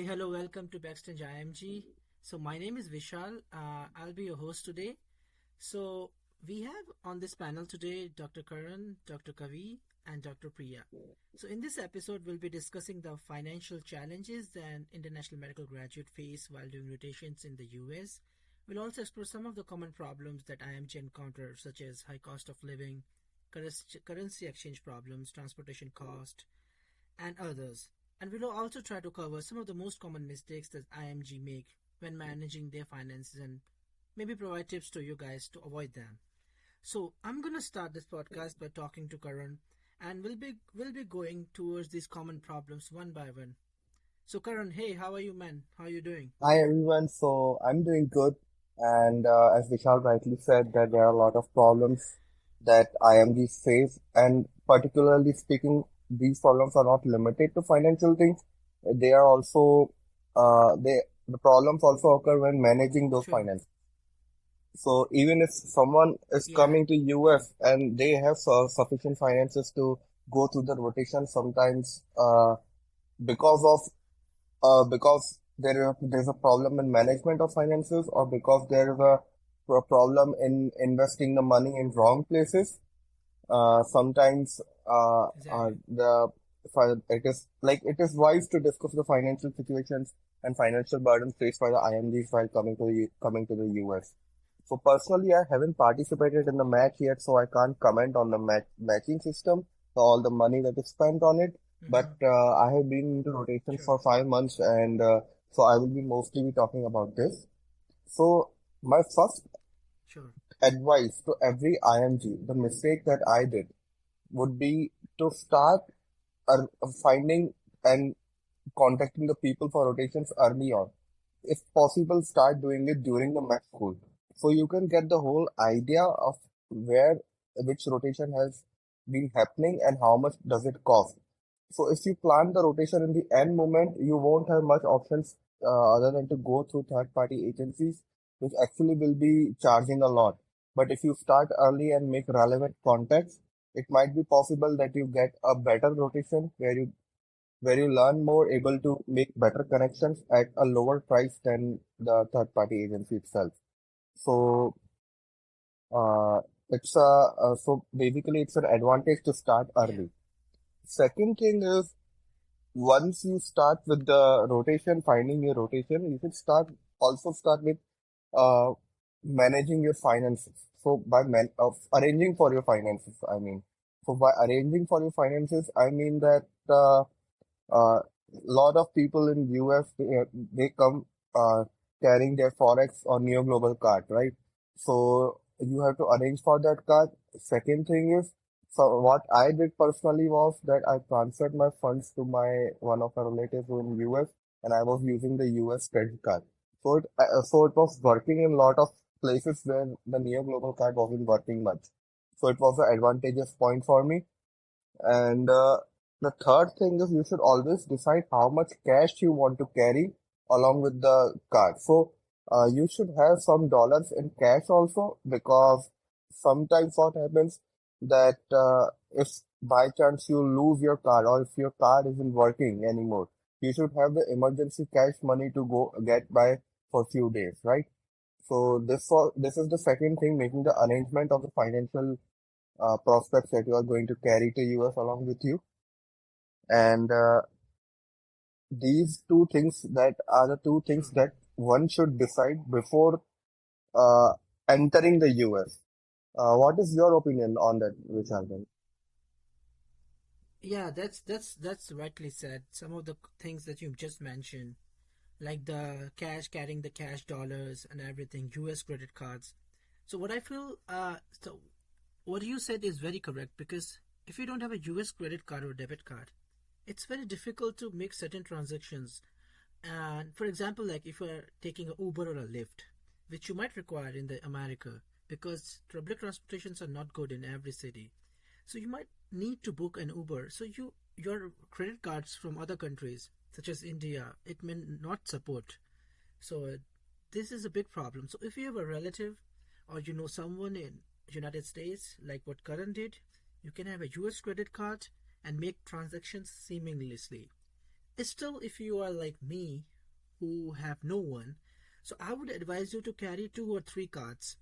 hello, welcome to Backstage IMG. So, my name is Vishal. I'll be your host today. So, we have on this panel today Dr. Karan, Dr. Kavi, and Dr. Priya. So, in this episode, we'll be discussing the financial challenges that international medical graduates face while doing rotations in the US. We'll also explore some of the common problems that IMG encounters, such as high cost of living, currency exchange problems, transportation cost, and others. And we'll also try to cover some of the most common mistakes that IMG make when managing their finances and maybe provide tips to you guys to avoid them. So I'm gonna start this podcast by talking to Karan, and we'll be going towards these common problems one by one. So Karan, hey, how are you, man? How are you doing? Hi everyone, so I'm doing good, and as Vishal rightly said, that there are a lot of problems that IMGs face, and particularly speaking, these problems are not limited to financial things. They are also, the problems also occur when managing those Sure. finances. So even if someone is Yeah. coming to Sure. US and they have sufficient finances to go through the rotation, sometimes because there's a problem in management of finances or because there is a problem in investing the money in wrong places. Sometimes Exactly. it is like it is wise to discuss the financial situations and financial burdens faced by the IMGs while coming to the US. So personally, I haven't participated in the match yet, so I can't comment on the matching system, all the money that is spent on it. But Mm-hmm. I have been into rotation Sure. for 5 months, and so I will be mostly be talking about this. So my first Sure. advice to every IMG, the mistake that I did would be to start finding and contacting the people for rotations early on. If possible, start doing it during the med school. So you can get the whole idea of where which rotation has been happening and how much does it cost. So if you plan the rotation in the end moment, you won't have much options other than to go through third party agencies, which actually will be charging a lot. But if you start early and make relevant contacts, it might be possible that you get a better rotation where you learn more, able to make better connections at a lower price than the third party agency itself. So, uh, so basically it's an advantage to start Yeah. early. Second thing is once you start with the rotation, finding your rotation, you should start with uh, managing your finances. So by arranging for your finances, I mean. So by arranging for your finances, I mean that uh, lot of people in US they come uh, carrying their forex or neo global card, right? So you have to arrange for that card. Second thing is, so what I did personally was that I transferred my funds to my one of my relatives who in US, and I was using the US credit card. So it was working in a lot of places where the neo global card wasn't working much. So it was an advantageous point for me. And the third thing is you should always decide how much cash you want to carry along with the card. So you should have some dollars in cash also because sometimes what happens that if by chance you lose your card or if your card isn't working anymore, you should have the emergency cash money to go get by for few days, right? So this is the second thing, making the arrangement of the financial prospects that you are going to carry to US along with you. And these two things that are the two things Sure. that one should decide before uh, entering the US. What is your opinion on that, Richard? Yeah, that's rightly said. Some of the things that you just mentioned, like the cash, carrying the cash dollars and everything, US credit cards. So what I feel, so what you said is very correct, because if you don't have a US credit card or debit card, it's very difficult to make certain transactions. And for example, like if you're taking an Uber or a Lyft, which you might require in the America, because public transportations are not good in every city. So you might need to book an Uber. So your credit cards from other countries, such as India, it may not support. So this is a big problem. So if you have a relative or you know someone in United States, like what Karan did, you can have a US credit card and make transactions seamlessly. Still, if you are like me, who have no one. So I would advise you to carry two or three cards.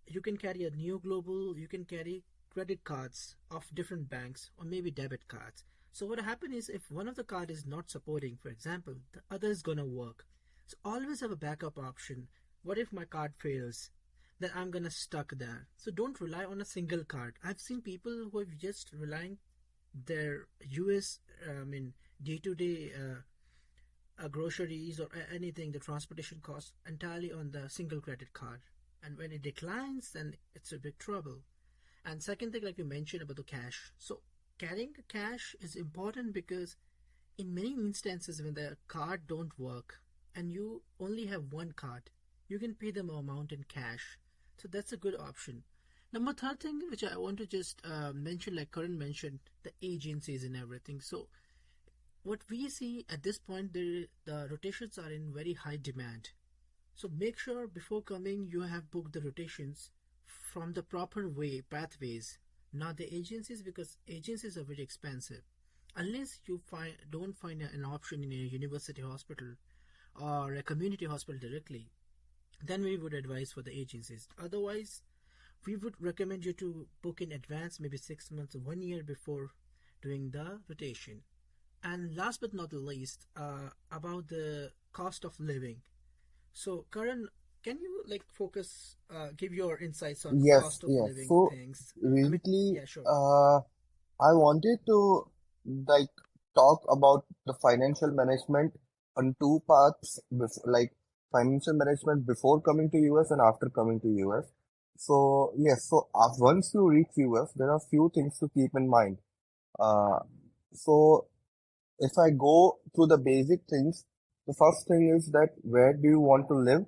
You can carry a Neo Global, you can carry credit cards of different banks, or maybe debit cards. So what happens is, if one of the card is not supporting, for example, the other is gonna work. So always have a backup option. What if my card fails? Then I'm gonna stuck there. So don't rely on a single card. I've seen people who have just relying their US, day-to-day groceries or anything, the transportation costs entirely on the single credit card. And when it declines, then it's a big trouble. And second thing, like you mentioned about the cash. So carrying cash is important because in many instances when the card don't work and you only have one card, you can pay them amount in cash. So that's a good option. Number third thing which I want to just mention, like Karan mentioned, the agencies and everything. So what we see at this point, the rotations are in very high demand. So make sure before coming you have booked the rotations from the proper way, pathways, not the agencies, because agencies are very expensive. Unless you don't find an option in a university hospital or a community hospital directly, then we would advise for the agencies. Otherwise, we would recommend you to book in advance, maybe 6 months or 1 year before doing the rotation. And last but not the least, about the cost of living. So, Karan, can you like give your insights on Yes, cost of yes. living So things? I mean, basically, yeah, sure. I wanted to like talk about the financial management on two parts, like financial management before coming to US and after coming to US. So yes, so once you reach US, there are few things to keep in mind. Uh, so if I go through the basic things, the first thing is that where do you want to live?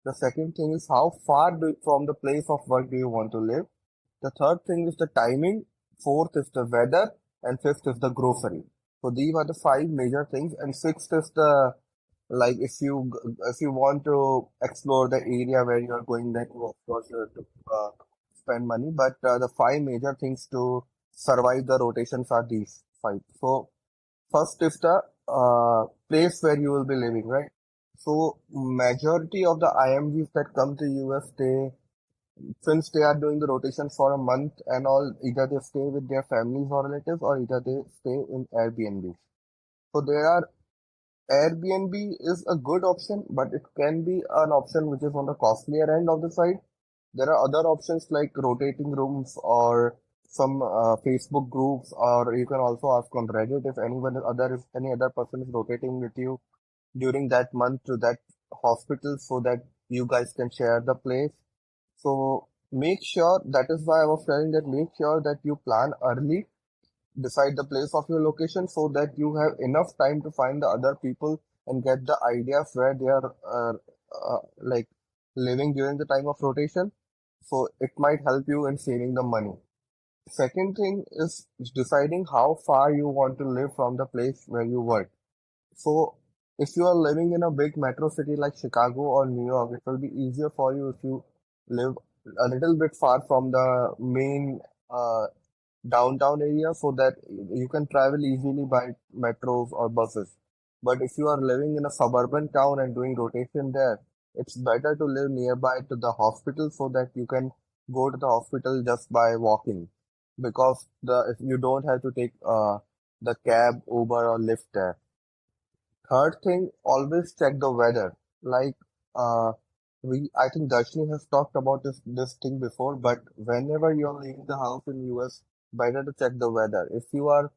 The second thing is how far from the place of work do you want to live? The third thing is the timing. Fourth is the weather. And fifth is the grocery. So these are the five major things. And sixth is the, like, if you want to explore the area where you are going, then you of course to spend money. But the five major things to survive the rotations are these five. So first is the place where you will be living, right? So majority of the IMGs that come to US, since they are doing the rotation for a month and all, either they stay with their families or relatives or either they stay in Airbnb. So there are Airbnb is a good option, but it can be an option which is on the costlier end of the side. There are other options like rotating rooms or some Facebook groups, or you can also ask on Reddit if any other person is rotating with you during that month to that hospital so that you guys can share the place. So make sure, that is why I was telling that make sure that you plan early, decide the place of your location so that you have enough time to find the other people and get the idea of where they are like living during the time of rotation. So it might help you in saving the money. Second thing is deciding how far you want to live from the place where you work. So if you are living in a big metro city like Chicago or New York, it will be easier for you if you live a little bit far from the main uh, downtown area so that you can travel easily by metros or buses. But if you are living in a suburban town and doing rotation there, it's better to live nearby to the hospital so that you can go to the hospital just by walking. Because if you don't have to take the cab, Uber or Lyft there. Third thing, always check the weather. Like I think Darshini has talked about this thing before, but whenever you're leaving the house in US, better to check the weather. If you are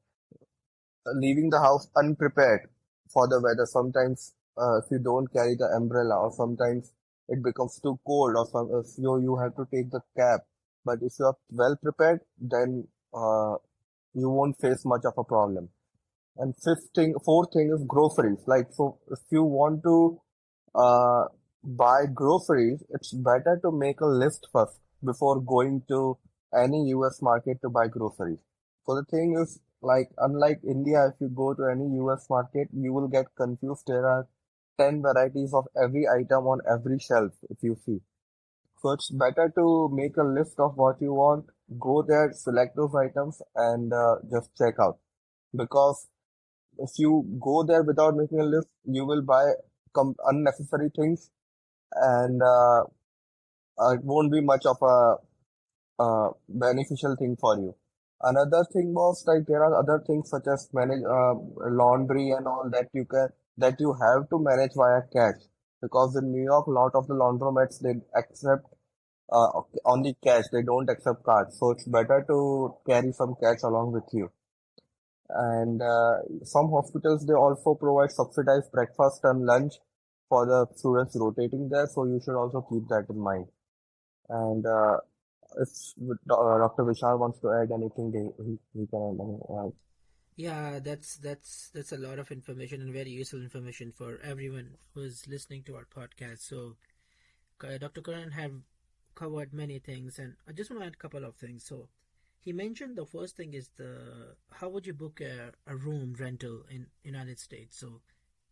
leaving the house unprepared for the weather, sometimes if you don't carry the umbrella, or sometimes it becomes too cold, or if you have to take the cab. But if you are well prepared, then you won't face much of a problem. And fourth thing is groceries. Like, so if you want to uh, buy groceries, it's better to make a list first before going to any US market to buy groceries. So the thing is, like, unlike India, if you go to any US market, you will get confused. There are 10 varieties of every item on every shelf, if you see. So it's better to make a list of what you want, go there, select those items, and just check out. Because if you go there without making a list, you will buy unnecessary things, and it won't be much of a beneficial thing for you. Another thing was like there are other things such as manage laundry and all that you have to manage via cash, because in New York, lot of the laundromats they accept only cash. They don't accept cards, so it's better to carry some cash along with you. And some hospitals they also provide subsidized breakfast and lunch for the students rotating there, so you should also keep that in mind. And if Dr. Vishal wants to add anything, he can add. Yeah, that's a lot of information and very useful information for everyone who is listening to our podcast. So, Dr. Karan have covered many things, and I just want to add a couple of things. So, he mentioned the first thing is the how would you book a room rental in United States. So,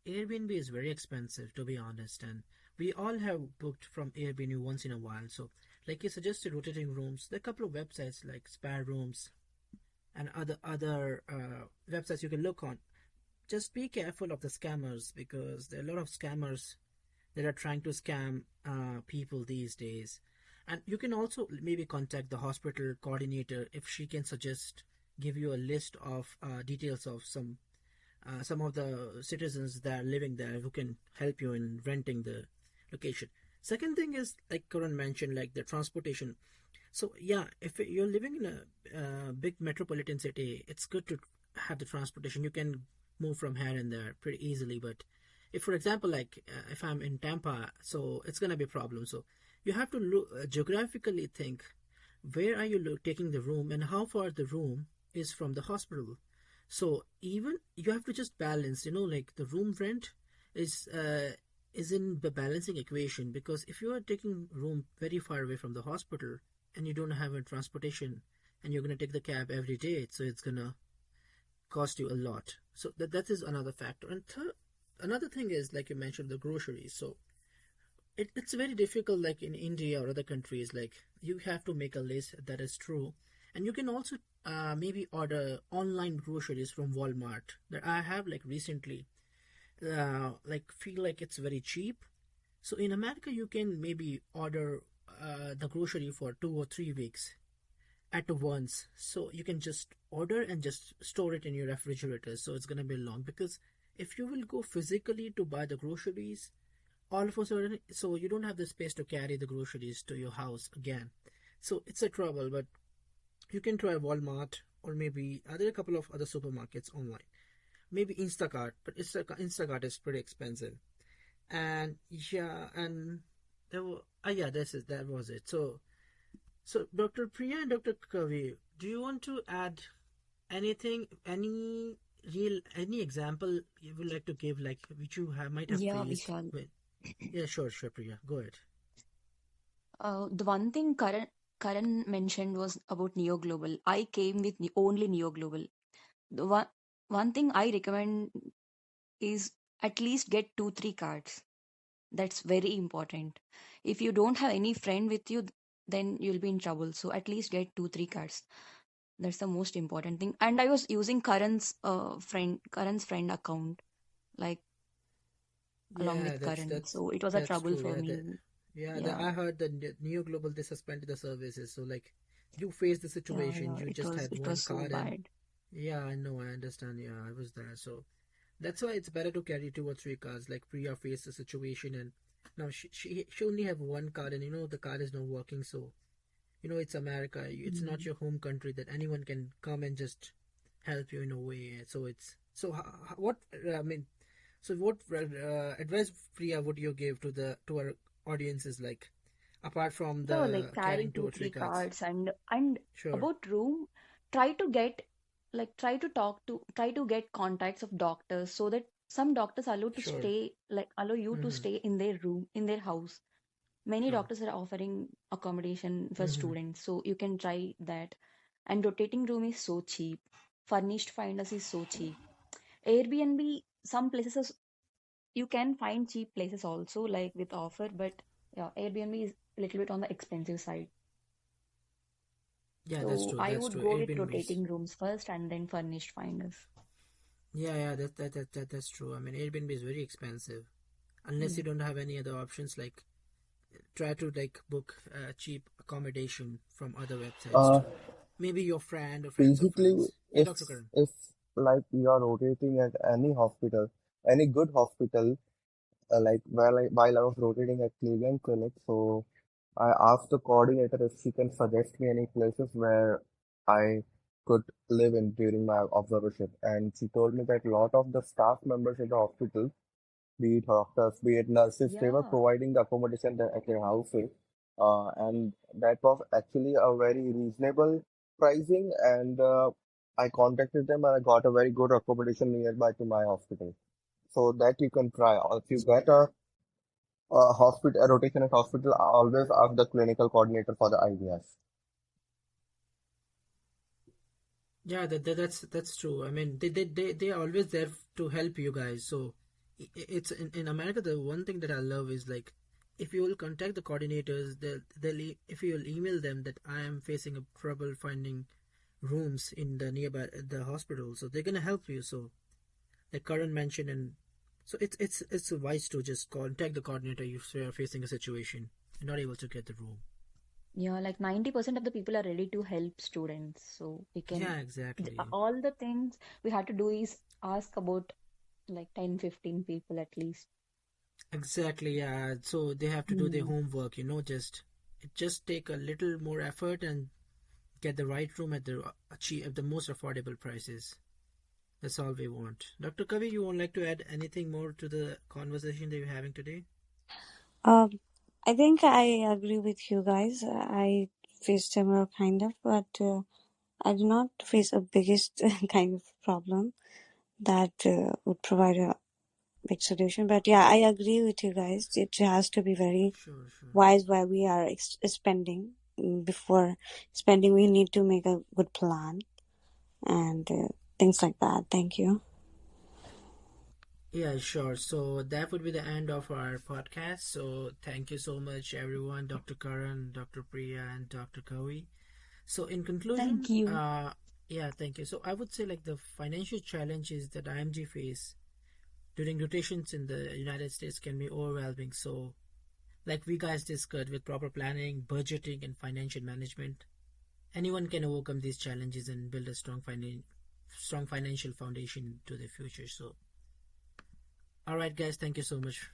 Airbnb is very expensive to be honest, and we all have booked from Airbnb once in a while. So, like he suggested, rotating rooms. There are a couple of websites like Spare Rooms and other websites you can look on. Just be careful of the scammers because there are a lot of scammers that are trying to scam people these days. And you can also maybe contact the hospital coordinator if she can suggest give you a list of details of some of the citizens that are living there who can help you in renting the location. Second thing is like Karan mentioned, like the transportation. So yeah, if you're living in a big metropolitan city, it's good to have the transportation. You can move from here and there pretty easily. But if, for example, like if I'm in Tampa, so it's gonna be a problem. So you have to look geographically think where are you taking the room and how far the room is from the hospital. So even you have to just balance, like the room rent is uh, is in the balancing equation because if you are taking room very far away from the hospital and you don't have a transportation and you're gonna take the cab every day, so it's gonna cost you a lot. So that is another factor. And another thing is like you mentioned the groceries. So it's very difficult like in India or other countries like you have to make a list that is true, and you can also maybe order online groceries from Walmart that I have like recently like feel like it's very cheap. So in America you can maybe order the grocery for 2 or 3 weeks at once, so you can just order and just store it in your refrigerator, so it's going to be long because if you will go physically to buy the groceries all of a sudden, so you don't have the space to carry the groceries to your house again, so it's a trouble. But you can try Walmart or maybe there are a couple of other supermarkets online, maybe Instacart, but Instacart is pretty expensive. And yeah, and there were, yeah, that was it. So Dr. Priya and Dr. Kavi, do you want to add anything, any example you would like to give, like which you might have Yeah, faced Vishal. with? Yeah, sure, Priya, go ahead. The one thing Karan mentioned was about Neo Global. I came with only Neo Global. The one thing I recommend is at least get 2 3 cards. That's very important. If you don't have any friend with you, then you'll be in trouble. So at least get 2 3 cards. That's the most important thing. And I was using Karan's friend account, like along Yeah, with Karan. that's So it was a that's trouble true. for Yeah, me. I Yeah, heard that Neo Global they suspended the services. So like, you faced the situation. yeah. You It just was had it one was so card, and bad. yeah, I know, I understand. Yeah, I was there. So that's why it's better to carry 2 or 3 cards. Like Priya faced the situation, and now she only have one card, and the card is not working. So it's America. It's not Mm. your home country that anyone can come and just help you in a way. So it's so what I mean. So what advice, Priya, would you give to our audiences, like apart from So like the carry carrying two two or three three cards? cards and Sure, about room, try to get try to get contacts of doctors so that some doctors sure. allow you to Mm-hmm. stay in their room in their house. Many Sure. doctors are offering accommodation for Mm-hmm. students, so you can try that. And rotating room is so cheap. Furnished finders is so cheap. Airbnb, some places you can find cheap places also like with offer, but yeah, Airbnb is a little bit on the expensive side. Yeah, that's So true. I That's would true. go with Airbnbs. rotating rooms first and then furnished finders. Yeah, that's true. I mean, Airbnb is very expensive. unless you don't have any other options, like try to like book cheap accommodation from other websites Uh, too. Maybe your friend or friends of Basically, friends. Yeah, Dr. Karan. if like you are rotating at any hospital, any good hospital, like while I was rotating at Cleveland Clinic, so I asked the coordinator if she can suggest me any places where I could live in during my observership, and she told me that a lot of the staff members in the hospital, be it doctors, be it nurses, they were Yeah. providing the accommodation at their houses. And that was actually a very reasonable pricing. And I contacted them and I got a very good accommodation nearby to my hospital. So that you can try. If you get a rotation at hospital, always ask the clinical coordinator for the ideas. Yeah, that's true. I mean, they are always there to help you guys. So it's in America. The one thing that I love is like, if you will contact the coordinators, if you will email them that I am facing a trouble finding rooms in the nearby the hospital, so they're gonna help you. So like Karan mentioned, and so it's wise to just contact the coordinator if you are facing a situation you're not able to get the room. Yeah, like 90% of the people are ready to help students. So we can, Yeah, exactly. all the things we had to do is ask about like 10, 15 people at least. Exactly, yeah. So they have to do their Hmm. homework, just take a little more effort and get the right room at the most affordable prices. That's all we want. Dr. Kavi, you would like to add anything more to the conversation that you're having today? Um, I think I agree with you guys. I face similar kind of, but I do not face a biggest kind of problem that would provide a big solution. But yeah, I agree with you guys. It has to be very Sure, sure. wise while we are spending. Before spending, we need to make a good plan and things like that. Thank you. Yeah, sure. So that would be the end of our podcast. So thank you so much, everyone, Dr. Karan, Dr. Priya, and Dr. Kavi. So in Thank conclusion, you. yeah, thank you. So I would say like the financial challenges that IMG face during rotations in the United States can be overwhelming. So like we guys discussed, with proper planning, budgeting, and financial management, anyone can overcome these challenges and build a strong financial foundation to their future. So all right, guys, thank you so much